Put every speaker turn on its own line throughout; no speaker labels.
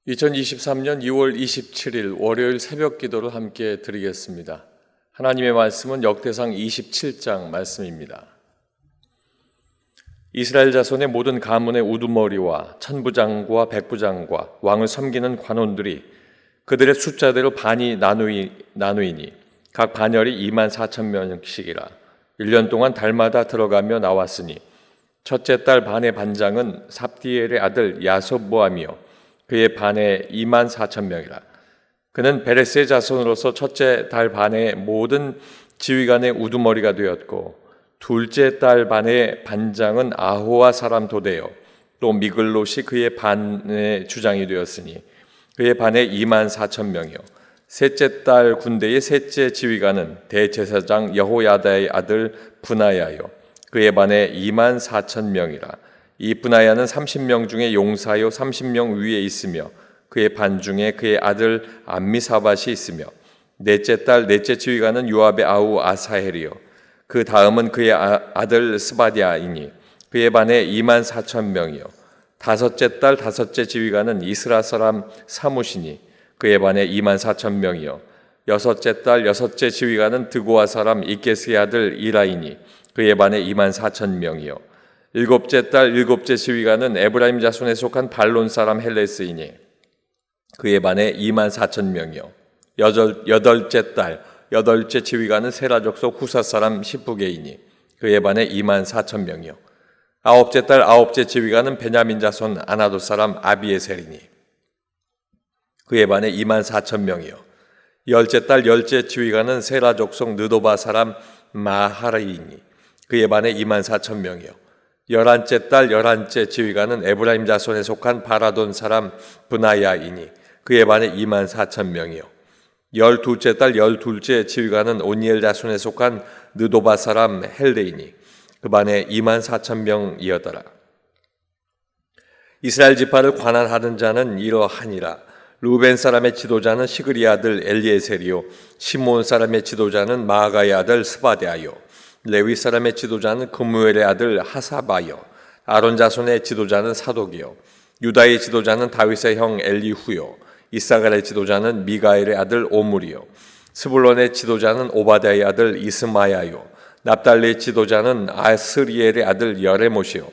2023년 2월 27일 월요일 새벽 기도를 함께 드리겠습니다. 하나님의 말씀은 역대상 27장 말씀입니다. 이스라엘 자손의 모든 가문의 우두머리와 천부장과 백부장과 왕을 섬기는 관원들이 그들의 숫자대로 반이 나누이니 각 반열이 24,000명씩이라 1년 동안 달마다 들어가며 나왔으니 첫째 달 반의 반장은 삽디엘의 아들 야소보암이요 그의 반에 24,000명이라. 그는 베레스의 자손으로서 첫째 달 반의 모든 지휘관의 우두머리가 되었고 둘째 달 반의 반장은 아호와 사람 도대요 또 미글롯이 그의 반의 주장이 되었으니 그의 반에 24,000명이요 셋째 달 군대의 셋째 지휘관은 대제사장 여호야다의 아들 브나야요 그의 반에 24,000명이라. 이 브나야는 30명 중에 용사요 30명 위에 있으며 그의 반 중에 그의 아들 암미사밧이 있으며 넷째 달 넷째 지휘관은 요압의 아우 아사헬이요 그 다음은 그의 아들 스바디아이니 그의 반에 24,000명이요 다섯째 달 다섯째 지휘관은 이스라 사람 사무시니 그의 반에 24,000명이요 여섯째 달 여섯째 지휘관은 드고아 사람 이게스의 아들 이라이니 그의 반에 24,000명이요 일곱째 달 일곱째 지휘관은 에브라임 자손에 속한 발론 사람 헬레스이니 그의 반에 24,000명이요 여덟째 달 여덟째 지휘관은 세라 족속 후사 사람 시프게이니 그의 반에 24,000명이요 아홉째 달 아홉째 지휘관은 베냐민 자손 아나도 사람 아비에셀이니 그의 반에 24,000명이요 열째 달 열째 지휘관은 세라 족속 느도바 사람 마하라이니 그의 반에 24,000명이요 열한째 달 열한째 지휘관은 에브라임 자손에 속한 바라돈 사람 브나야이니 그의 반에 24,000명이요 열둘째 달 열둘째 지휘관은 오니엘 자손에 속한 느도바 사람 헬레이니 그 반에 24,000명이었더라. 이스라엘 지파를 관할하는 자는 이러하니라. 루벤 사람의 지도자는 시그리 아들 엘리에셀이요 시몬 사람의 지도자는 마아가의 아들 스바데아요 레위 사람의 지도자는 그무엘의 아들 하사바요 아론 자손의 지도자는 사독이요 유다의 지도자는 다윗의 형 엘리후요 이사갈의 지도자는 미가엘의 아들 오므리요 스불론의 지도자는 오바댜의 아들 이스마야요 납달리의 지도자는 아스리엘의 아들 여레못이요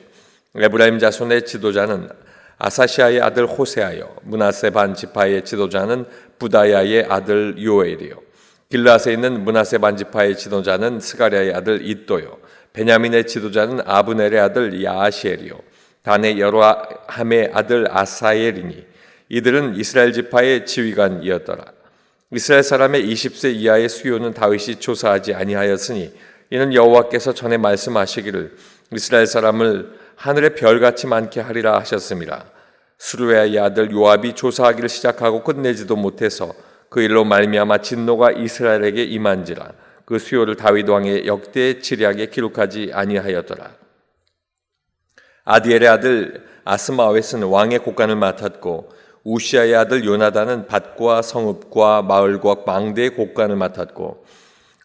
에브라임 자손의 지도자는 아사시아의 아들 호세아요 므낫세 반 지파의 지도자는 부다야의 아들 요엘이요 길라앗에 있는 므낫세 반 지파의 지도자는 스가랴의 아들 이또요 베냐민의 지도자는 아브넬의 아들 야아시엘이요 단의 여로함의 아들 아사엘이니 이들은 이스라엘 지파의 지휘관이었더라. 이스라엘 사람의 20세 이하의 수요는 다윗이 조사하지 아니하였으니 이는 여호와께서 전에 말씀하시기를 이스라엘 사람을 하늘의 별같이 많게 하리라 하셨습니다. 수르야의 아들 요압이 조사하기를 시작하고 끝내지도 못해서 그 일로 말미암아 진노가 이스라엘에게 임한지라. 그 수요를 다윗 왕의 역대 지략에 기록하지 아니하였더라. 아디엘의 아들 아스마웻은 왕의 곡간을 맡았고 우시아의 아들 요나단은 밭과 성읍과 마을과 망대의 곡간을 맡았고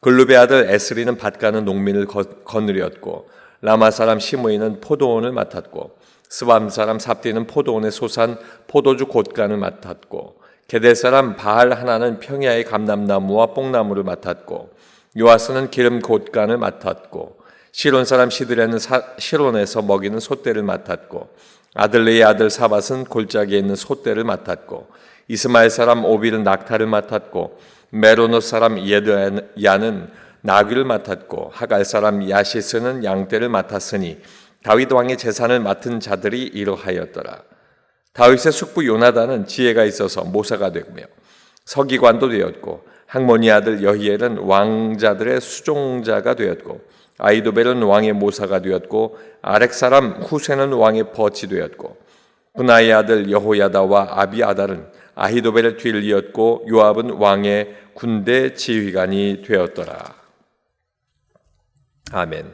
글룹의 아들 에스리는 밭 가는 농민을 거느렸고 라마 사람 시므이는 포도원을 맡았고 스밤 사람 삽디는 포도원에 솟은 포도주 곳간을 맡았고 게델 사람 바알 하나는 평야의 감람나무와 뽕나무를 맡았고 요아스는 기름 곳간을 맡았고 시론 사람 시드레는 시론에서 먹이는 솥대를 맡았고 아들레의 아들 사밧은 골짜기에 있는 솥대를 맡았고 이스마엘 사람 오빌은 낙타를 맡았고 메로노 사람 예드야는 나귀를 맡았고 하갈 사람 야시스는 양떼를 맡았으니 다윗 왕의 재산을 맡은 자들이 이러하였더라. 다윗의 숙부 요나단은 지혜가 있어서 모사가 되며 서기관도 되었고 학모니 아들 여히엘은 왕자들의 수종자가 되었고 아이도벨은 왕의 모사가 되었고 아렉 사람 후세는 왕의 벗이 되었고 분하의 아들 여호야다와 아비아달은 아히도벨의 뒤를 이었고 요압은 왕의 군대 지휘관이 되었더라. 아멘.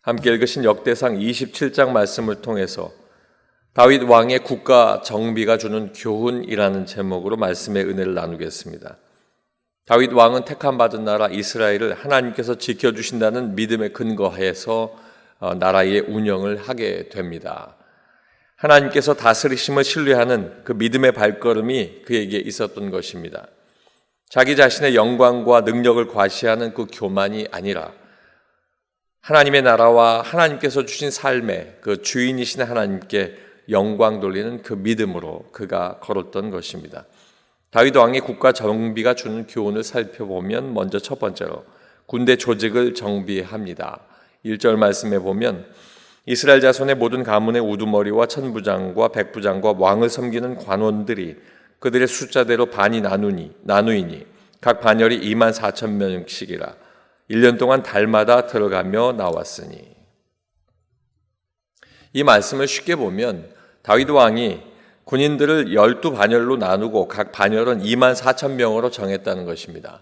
함께 읽으신 역대상 27장 말씀을 통해서 다윗 왕의 국가 정비가 주는 교훈이라는 제목으로 말씀의 은혜를 나누겠습니다. 다윗 왕은 택함받은 나라 이스라엘을 하나님께서 지켜주신다는 믿음에 근거해서 나라의 운영을 하게 됩니다. 하나님께서 다스리심을 신뢰하는 그 믿음의 발걸음이 그에게 있었던 것입니다. 자기 자신의 영광과 능력을 과시하는 그 교만이 아니라 하나님의 나라와 하나님께서 주신 삶의 그 주인이신 하나님께 영광 돌리는 그 믿음으로 그가 걸었던 것입니다. 다윗 왕의 국가 정비가 주는 교훈을 살펴보면 먼저 첫 번째로 군대 조직을 정비합니다. 1절 말씀에 보면 이스라엘 자손의 모든 가문의 우두머리와 천부장과 백부장과 왕을 섬기는 관원들이 그들의 숫자대로 반이 나누이니 각 반열이 24,000명씩이라 1년 동안 달마다 들어가며 나왔으니. 이 말씀을 쉽게 보면 다윗 왕이 군인들을 12반열로 나누고 각 반열은 24,000명으로 정했다는 것입니다.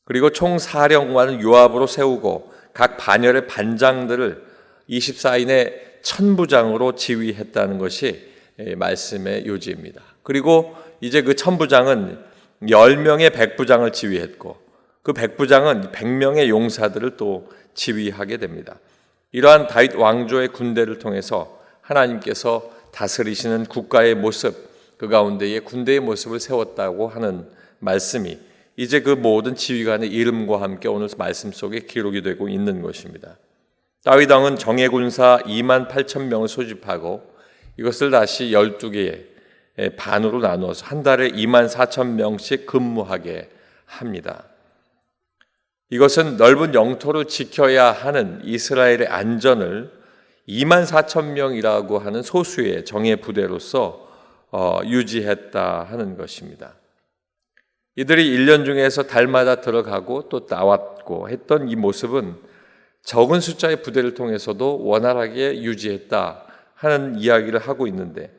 그리고 총사령관을 요압으로 세우고 각 반열의 반장들을 24인의 천부장으로 지휘했다는 것이 말씀의 요지입니다. 그리고 이제 그 천부장은 10명의 백부장을 지휘했고 그 백부장은 100명의 용사들을 또 지휘하게 됩니다. 이러한 다윗 왕조의 군대를 통해서 하나님께서 다스리시는 국가의 모습, 그 가운데에 군대의 모습을 세웠다고 하는 말씀이 이제 그 모든 지휘관의 이름과 함께 오늘 말씀 속에 기록이 되고 있는 것입니다. 다윗 왕은 정예군사 28,000명을 소집하고 이것을 다시 12개의 반으로 나누어서 한 달에 24,000명씩 근무하게 합니다. 이것은 넓은 영토를 지켜야 하는 이스라엘의 안전을 24,000명이라고 하는 소수의 정예 부대로서 유지했다 하는 것입니다. 이들이 1년 중에서 달마다 들어가고 또 나왔고 했던 이 모습은 적은 숫자의 부대를 통해서도 원활하게 유지했다 하는 이야기를 하고 있는데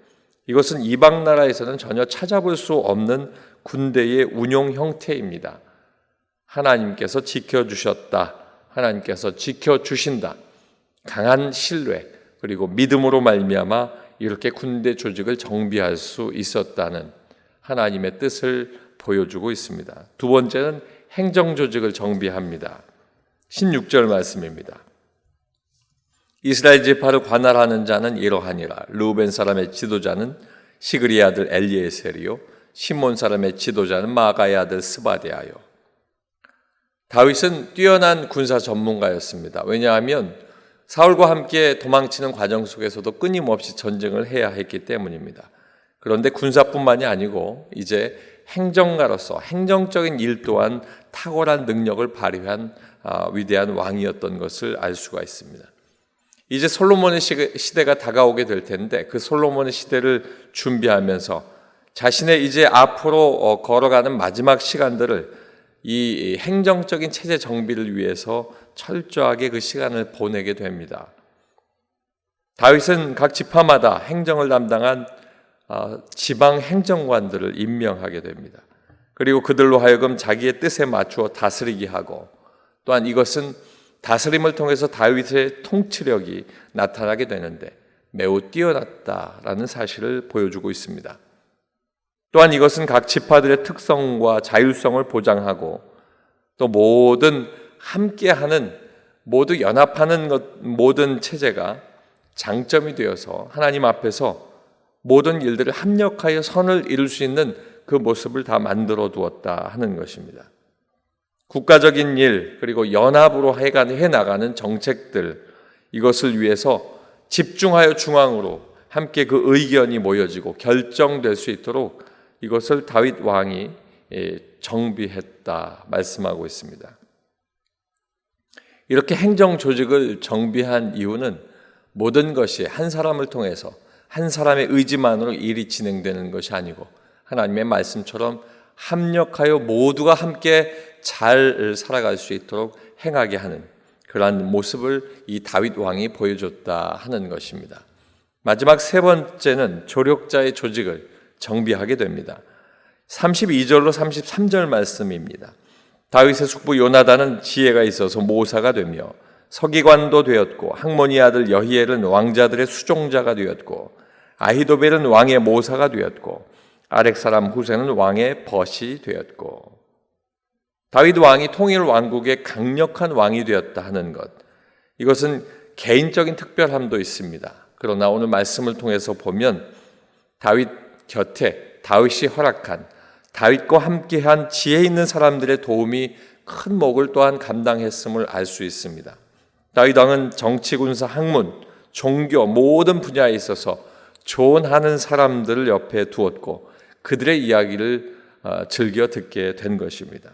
이것은 이방 나라에서는 전혀 찾아볼 수 없는 군대의 운용 형태입니다. 하나님께서 지켜주셨다. 하나님께서 지켜주신다. 강한 신뢰 그리고 믿음으로 말미암아 이렇게 군대 조직을 정비할 수 있었다는 하나님의 뜻을 보여주고 있습니다. 두 번째는 행정 조직을 정비합니다. 16절 말씀입니다. 이스라엘 지파를 관할하는 자는 이러하니라. 르우벤 사람의 지도자는 시그리의 아들 엘리에셀이요 시몬 사람의 지도자는 마가의 아들 스바데아요. 다윗은 뛰어난 군사 전문가였습니다. 왜냐하면 사울과 함께 도망치는 과정 속에서도 끊임없이 전쟁을 해야 했기 때문입니다. 그런데 군사뿐만이 아니고 이제 행정가로서 행정적인 일 또한 탁월한 능력을 발휘한 위대한 왕이었던 것을 알 수가 있습니다. 이제 솔로몬의 시대가 다가오게 될 텐데 그 솔로몬의 시대를 준비하면서 자신의 이제 앞으로 걸어가는 마지막 시간들을 이 행정적인 체제 정비를 위해서 철저하게 그 시간을 보내게 됩니다. 다윗은 각 지파마다 행정을 담당한 지방 행정관들을 임명하게 됩니다. 그리고 그들로 하여금 자기의 뜻에 맞추어 다스리게 하고 또한 이것은 다스림을 통해서 다윗의 통치력이 나타나게 되는데 매우 뛰어났다라는 사실을 보여주고 있습니다. 또한 이것은 각 지파들의 특성과 자율성을 보장하고 또 모든 함께하는 모두 연합하는 모든 체제가 장점이 되어서 하나님 앞에서 모든 일들을 합력하여 선을 이룰 수 있는 그 모습을 다 만들어 두었다 하는 것입니다. 국가적인 일 그리고 연합으로 해나가는 정책들 이것을 위해서 집중하여 중앙으로 함께 그 의견이 모여지고 결정될 수 있도록 이것을 다윗 왕이 정비했다 말씀하고 있습니다. 이렇게 행정 조직을 정비한 이유는 모든 것이 한 사람을 통해서 한 사람의 의지만으로 일이 진행되는 것이 아니고 하나님의 말씀처럼 합력하여 모두가 함께 잘 살아갈 수 있도록 행하게 하는 그러한 모습을 이 다윗 왕이 보여줬다 하는 것입니다. 마지막 세 번째는 조력자의 조직을 정비하게 됩니다. 32절로 33절 말씀입니다. 다윗의 숙부 요나단은 지혜가 있어서 모사가 되며 서기관도 되었고 학모니 아들 여히엘은 왕자들의 수종자가 되었고 아히도벨은 왕의 모사가 되었고 아렉 사람 후세는 왕의 벗이 되었고. 다윗 왕이 통일 왕국의 강력한 왕이 되었다 하는 것, 이것은 개인적인 특별함도 있습니다. 그러나 오늘 말씀을 통해서 보면 다윗 곁에 다윗이 허락한, 다윗과 함께한 지혜 있는 사람들의 도움이 큰 몫을 또한 감당했음을 알 수 있습니다. 다윗 왕은 정치, 군사, 학문, 종교 모든 분야에 있어서 조언하는 사람들을 옆에 두었고 그들의 이야기를 즐겨 듣게 된 것입니다.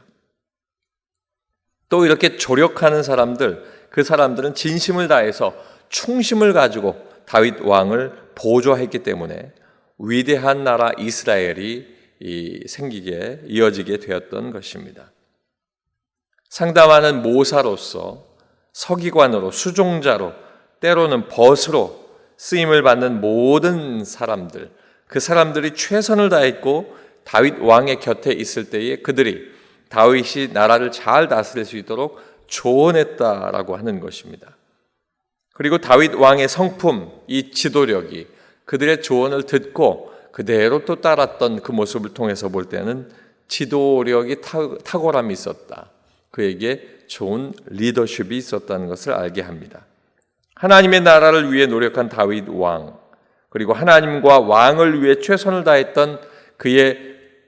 또 이렇게 조력하는 사람들, 그 사람들은 진심을 다해서 충심을 가지고 다윗 왕을 보조했기 때문에 위대한 나라 이스라엘이 이어지게 되었던 것입니다. 상담하는 모사로서, 서기관으로, 수종자로, 때로는 벗으로 쓰임을 받는 모든 사람들, 그 사람들이 최선을 다했고 다윗 왕의 곁에 있을 때에 그들이 다윗이 나라를 잘 다스릴 수 있도록 조언했다라고 하는 것입니다. 그리고 다윗 왕의 성품, 이 지도력이 그들의 조언을 듣고 그대로 또 따랐던 그 모습을 통해서 볼 때는 지도력이 탁월함이 있었다. 그에게 좋은 리더십이 있었다는 것을 알게 합니다. 하나님의 나라를 위해 노력한 다윗 왕, 그리고 하나님과 왕을 위해 최선을 다했던 그의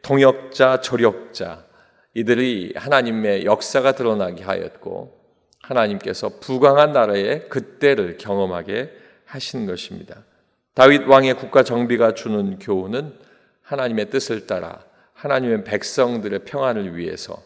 동역자, 조력자, 이들이 하나님의 역사가 드러나게 하였고 하나님께서 부강한 나라의 그때를 경험하게 하신 것입니다. 다윗 왕의 국가 정비가 주는 교훈은 하나님의 뜻을 따라 하나님의 백성들의 평안을 위해서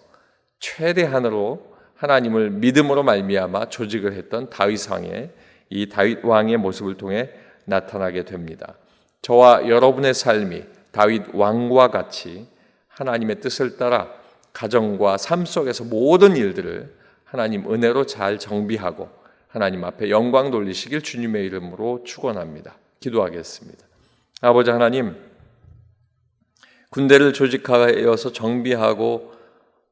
최대한으로 하나님을 믿음으로 말미암아 조직을 했던 다윗 왕의 이 다윗 왕의 모습을 통해 나타나게 됩니다. 저와 여러분의 삶이 다윗 왕과 같이 하나님의 뜻을 따라 가정과 삶 속에서 모든 일들을 하나님 은혜로 잘 정비하고 하나님 앞에 영광 돌리시길 주님의 이름으로 축원합니다. 기도하겠습니다. 아버지 하나님, 군대를 조직하여서 정비하고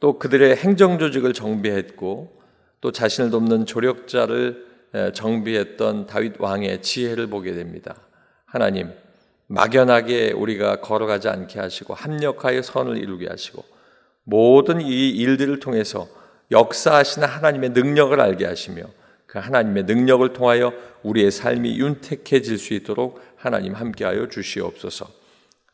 또 그들의 행정 조직을 정비했고 또 자신을 돕는 조력자를 정비했던 다윗 왕의 지혜를 보게 됩니다. 하나님, 막연하게 우리가 걸어가지 않게 하시고 합력하여 선을 이루게 하시고 모든 이 일들을 통해서 역사하시는 하나님의 능력을 알게 하시며 그 하나님의 능력을 통하여 우리의 삶이 윤택해질 수 있도록 하나님 함께하여 주시옵소서.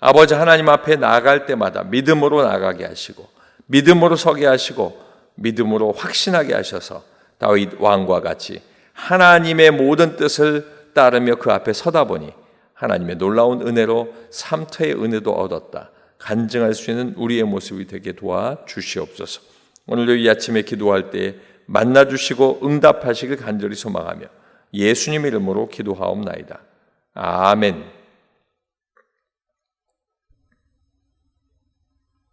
아버지 하나님 앞에 나아갈 때마다 믿음으로 나가게 하시고 믿음으로 서게 하시고 믿음으로 확신하게 하셔서 다윗 왕과 같이 하나님의 모든 뜻을 따르며 그 앞에 서다 보니 하나님의 놀라운 은혜로 삼터의 은혜도 얻었다 간증할 수 있는 우리의 모습이 되게 도와주시옵소서. 오늘도 이 아침에 기도할 때 만나주시고 응답하시길 간절히 소망하며 예수님 이름으로 기도하옵나이다. 아멘.